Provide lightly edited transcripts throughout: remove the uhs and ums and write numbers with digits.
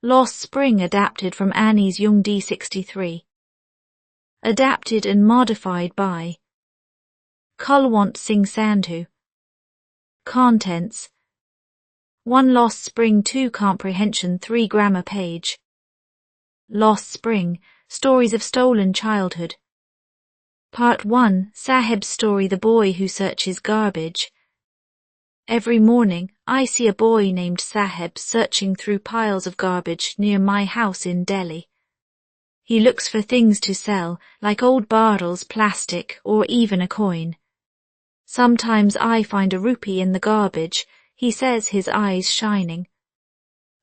Lost Spring adapted from Anees Jung D63. Adapted and modified by Kulwant Singh Sandhu. Contents: 1 Lost Spring 2 Comprehension 3 Grammar page. Lost Spring, Stories of Stolen Childhood. Part 1, Saheb's story, The Boy Who Searches Garbage. Every morning, I see a boy named Saheb searching through piles of garbage near my house in Delhi. He looks for things to sell, like old bottles, plastic, or even a coin. Sometimes I find a rupee in the garbage, he says, his eyes shining.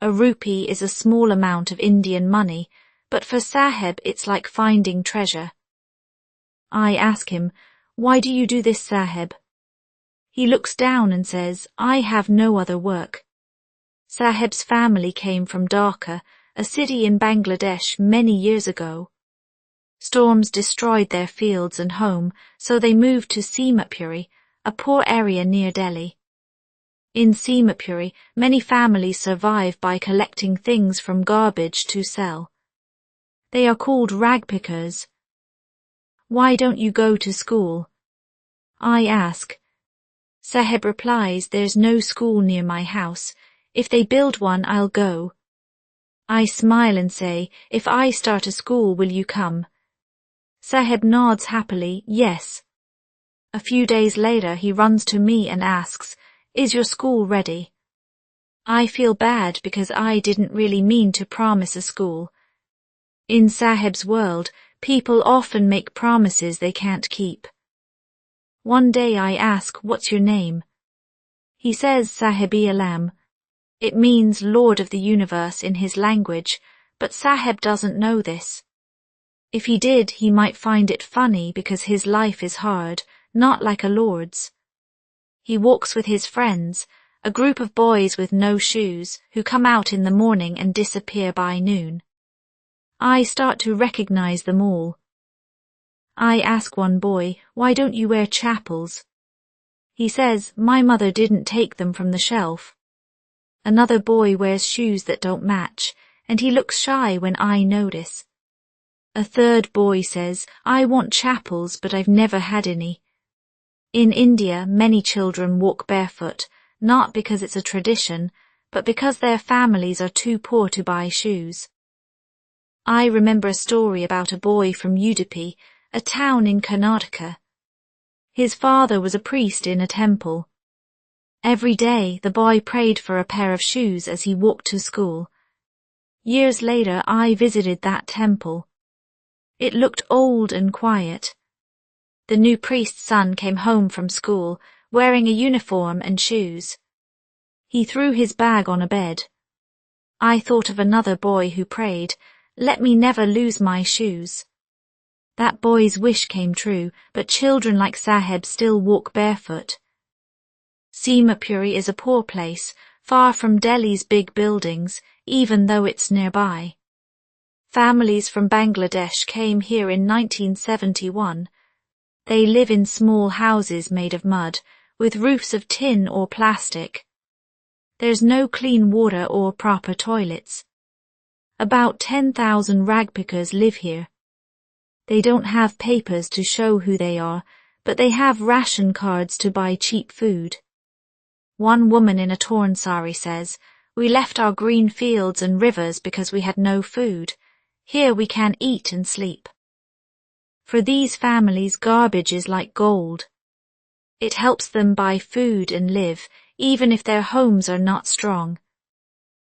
A rupee is a small amount of Indian money, but for Saheb it's like finding treasure. I ask him, "Why do you do this, Saheb?" He looks down and says, "I have no other work." Saheb's family came from Dhaka, a city in Bangladesh, many years ago. Storms destroyed their fields and home, so they moved to Simapuri, a poor area near Delhi. In Simapuri, many families survive by collecting things from garbage to sell. They are called rag pickers. "Why don't you go to school?" I ask. Saheb replies, "There's no school near my house. If they build one, I'll go." I smile and say, "If I start a school, will you come?" Saheb nods happily, "Yes." A few days later, he runs to me and asks, "Is your school ready?" I feel bad because I didn't really mean to promise a school. In Saheb's world, people often make promises they can't keep. One day I ask, "What's your name?" He says Saheb-e-Alam. It means Lord of the Universe in his language, but Saheb doesn't know this. If he did, he might find it funny because his life is hard, not like a lord's. He walks with his friends, a group of boys with no shoes, who come out in the morning and disappear by noon. I start to recognize them all. I ask one boy, "Why don't you wear chapels?" He says, "My mother didn't take them from the shelf." Another boy wears shoes that don't match, and he looks shy when I notice. A third boy says, "I want chapels, but I've never had any." In India, many children walk barefoot, not because it's a tradition, but because their families are too poor to buy shoes. I remember a story about a boy from Udupi, a town in Karnataka. His father was a priest in a temple. Every day, the boy prayed for a pair of shoes as he walked to school. Years later, I visited that temple. It looked old and quiet. The new priest's son came home from school, wearing a uniform and shoes. He threw his bag on a bed. I thought of another boy who prayed, "Let me never lose my shoes." That boy's wish came true, but children like Saheb still walk barefoot. Simapuri is a poor place, far from Delhi's big buildings, even though it's nearby. Families from Bangladesh came here in 1971. They live in small houses made of mud, with roofs of tin or plastic. There's no clean water or proper toilets. About 10,000 ragpickers live here. They don't have papers to show who they are, but they have ration cards to buy cheap food. One woman in a torn sari says, "We left our green fields and rivers because we had no food. Here we can eat and sleep." For these families, garbage is like gold. It helps them buy food and live, even if their homes are not strong.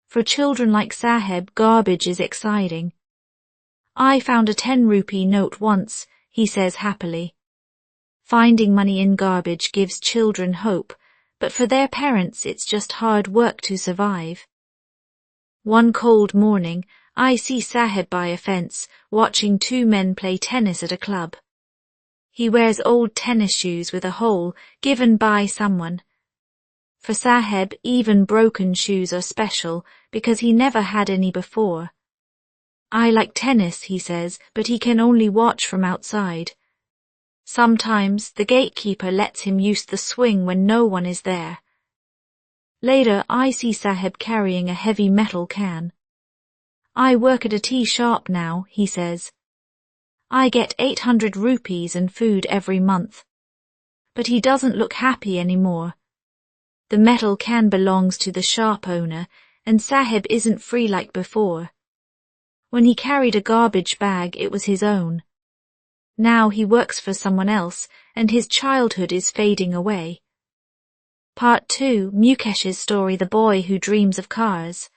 For children like Saheb, garbage is exciting. "I found a 10 rupee note once," he says happily. Finding money in garbage gives children hope, but for their parents it's just hard work to survive. One cold morning, I see Saheb by a fence, watching 2 men play tennis at a club. He wears old tennis shoes with a hole, given by someone. For Saheb, even broken shoes are special, because he never had any before. "I like tennis," he says, but he can only watch from outside. Sometimes the gatekeeper lets him use the swing when no one is there. Later, I see Saheb carrying a heavy metal can. I work at a tea shop now, he says. I get 800 rupees and food every month. But he doesn't look happy anymore. The metal can belongs to the shop owner, and Saheb isn't free like before. When he carried a garbage bag, it was his own. Now he works for someone else, and his childhood is fading away. Part 2, Mukesh's story, The Boy Who Dreams of Cars.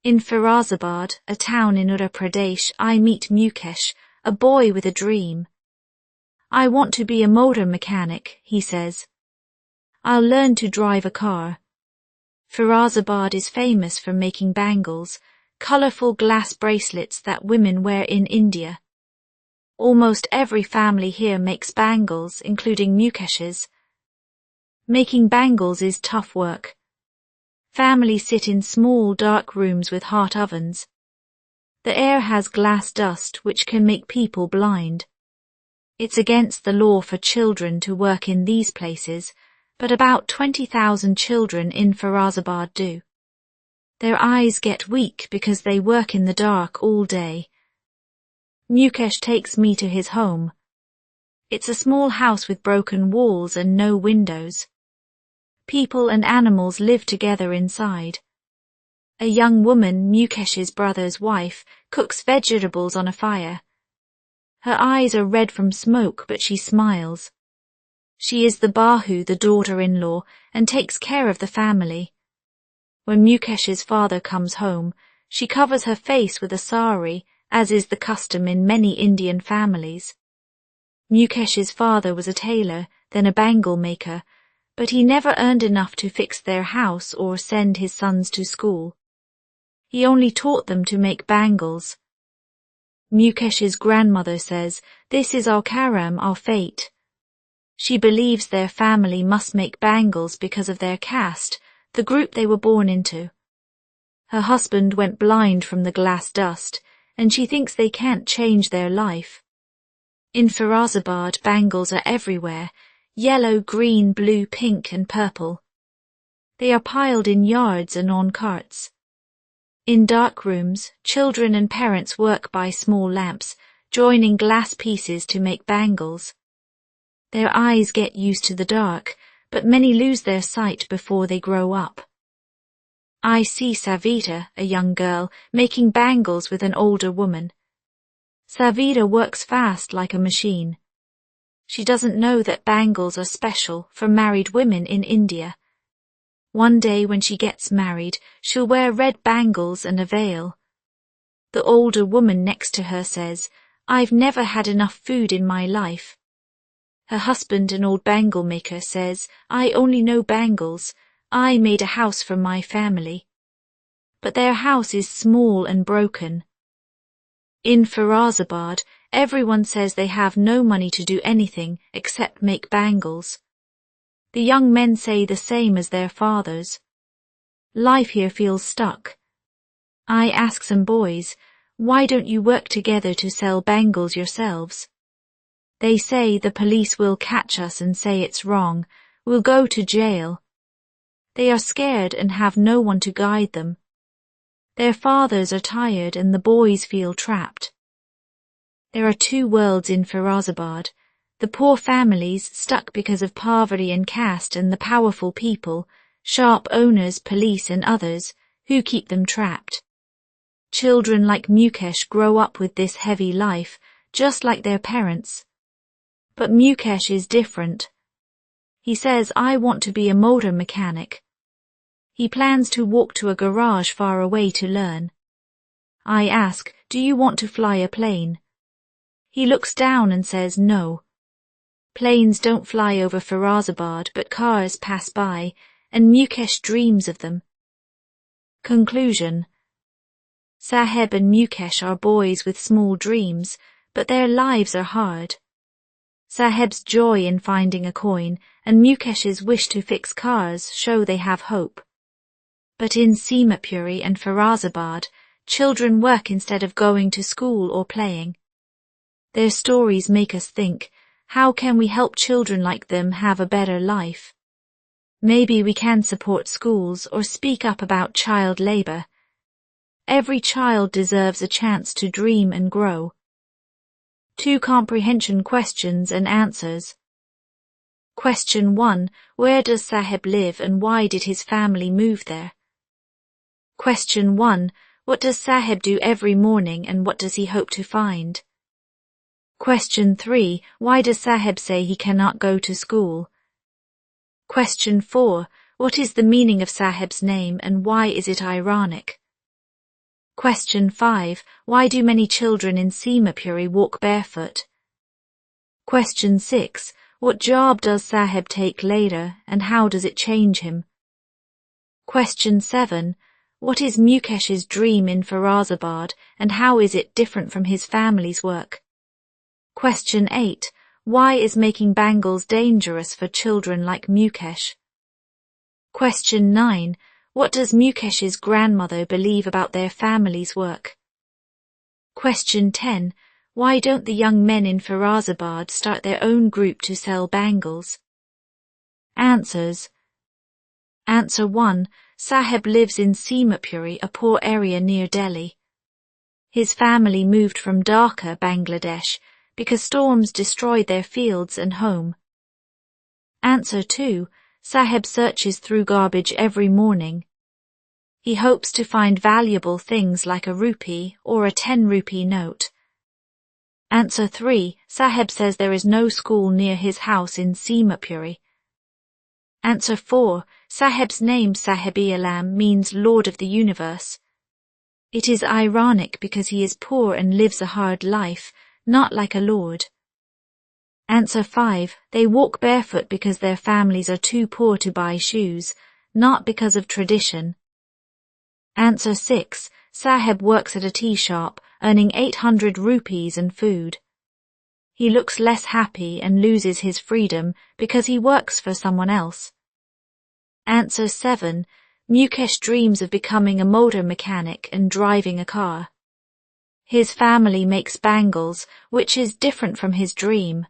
In Firozabad, a town in Uttar Pradesh, I meet Mukesh, a boy with a dream. I want to be a motor mechanic, he says. I'll learn to drive a car. Firozabad is famous for making bangles, colourful glass bracelets that women wear in India. Almost every family here makes bangles, including Mukesh's. Making bangles is tough work. Families sit in small, dark rooms with hot ovens. The air has glass dust which can make people blind. It's against the law for children to work in these places, but about 20,000 children in Firozabad do. Their eyes get weak because they work in the dark all day. Mukesh takes me to his home. It's a small house with broken walls and no windows. People and animals live together inside. A young woman, Mukesh's brother's wife, cooks vegetables on a fire. Her eyes are red from smoke, but she smiles. She is the Bahu, the daughter-in-law, and takes care of the family. When Mukesh's father comes home, she covers her face with a sari, as is the custom in many Indian families. Mukesh's father was a tailor, then a bangle maker, but he never earned enough to fix their house or send his sons to school. He only taught them to make bangles. Mukesh's grandmother says, "This is our karam, our fate." She believes their family must make bangles because of their caste, the group they were born into. Her husband went blind from the glass dust, and she thinks they can't change their life. In Firozabad, bangles are everywhere, yellow, green, blue, pink and purple. They are piled in yards and on carts. In dark rooms, children and parents work by small lamps, joining glass pieces to make bangles. Their eyes get used to the dark, but many lose their sight before they grow up. I see Savita, a young girl, making bangles with an older woman. Savita works fast like a machine. She doesn't know that bangles are special for married women in India. One day when she gets married, she'll wear red bangles and a veil. The older woman next to her says, "I've never had enough food in my life." Her husband, an old bangle maker, says, "I only know bangles. I made a house for my family." But their house is small and broken. In Firozabad, everyone says they have no money to do anything except make bangles. The young men say the same as their fathers. Life here feels stuck. I ask some boys, "Why don't you work together to sell bangles yourselves?" They say the police will catch us and say it's wrong. We'll go to jail. They are scared and have no one to guide them. Their fathers are tired and the boys feel trapped. There are two worlds in Firozabad. The poor families stuck because of poverty and caste, and the powerful people, shop owners, police and others, who keep them trapped. Children like Mukesh grow up with this heavy life, just like their parents. But Mukesh is different. He says, "I want to be a motor mechanic." He plans to walk to a garage far away to learn. I ask, "Do you want to fly a plane?" He looks down and says no. Planes don't fly over Firozabad, but cars pass by, and Mukesh dreams of them. Conclusion. Saheb and Mukesh are boys with small dreams, but their lives are hard. Saheb's joy in finding a coin and Mukesh's wish to fix cars show they have hope. But in Simapuri and Firozabad, children work instead of going to school or playing. Their stories make us think, how can we help children like them have a better life? Maybe we can support schools or speak up about child labour. Every child deserves a chance to dream and grow. 2 comprehension questions and answers. Question 1. Where does Saheb live and why did his family move there? Question 1. What does Saheb do every morning and what does he hope to find? Question 3. Why does Saheb say he cannot go to school? Question 4. What is the meaning of Saheb's name and why is it ironic? Question 5. Why do many children in Seemapuri walk barefoot? Question 6. What job does Saheb take later and how does it change him? Question 7. What is Mukesh's dream in Firazabad and how is it different from his family's work? Question 8. Why is making bangles dangerous for children like Mukesh? Question 9. What does Mukesh's grandmother believe about their family's work? Question 10. Why don't the young men in Firazabad start their own group to sell bangles? Answers. Answer 1. Saheb lives in Seemapuri, a poor area near Delhi. His family moved from Dhaka, Bangladesh, because storms destroyed their fields and home. Answer 2. Saheb searches through garbage every morning. He hopes to find valuable things like a rupee or a 10-rupee note. Answer 3. Saheb says there is no school near his house in Seemapuri. Answer 4. Saheb's name Saheb-e-Alam means Lord of the Universe. It is ironic because he is poor and lives a hard life, not like a lord. Answer 5. They walk barefoot because their families are too poor to buy shoes, not because of tradition. Answer 6. Saheb works at a tea shop, earning 800 rupees and food. He looks less happy and loses his freedom because he works for someone else. Answer 7. Mukesh dreams of becoming a motor mechanic and driving a car. His family makes bangles, which is different from his dream.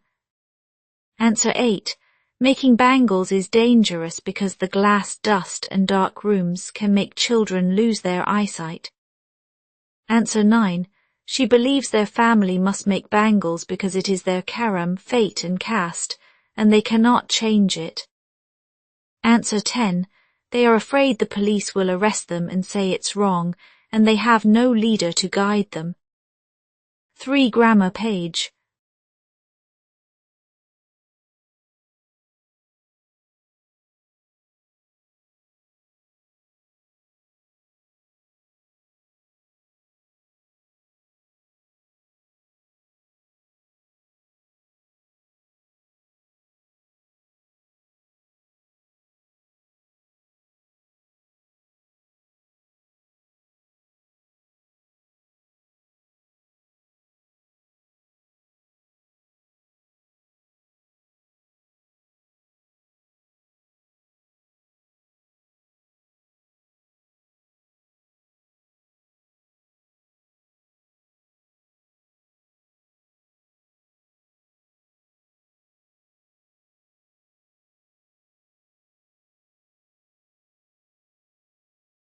Answer 8. Making bangles is dangerous because the glass, dust and dark rooms can make children lose their eyesight. Answer 9. She believes their family must make bangles because it is their karam, fate and caste, and they cannot change it. Answer 10. They are afraid the police will arrest them and say it's wrong, and they have no leader to guide them. 3 grammar page.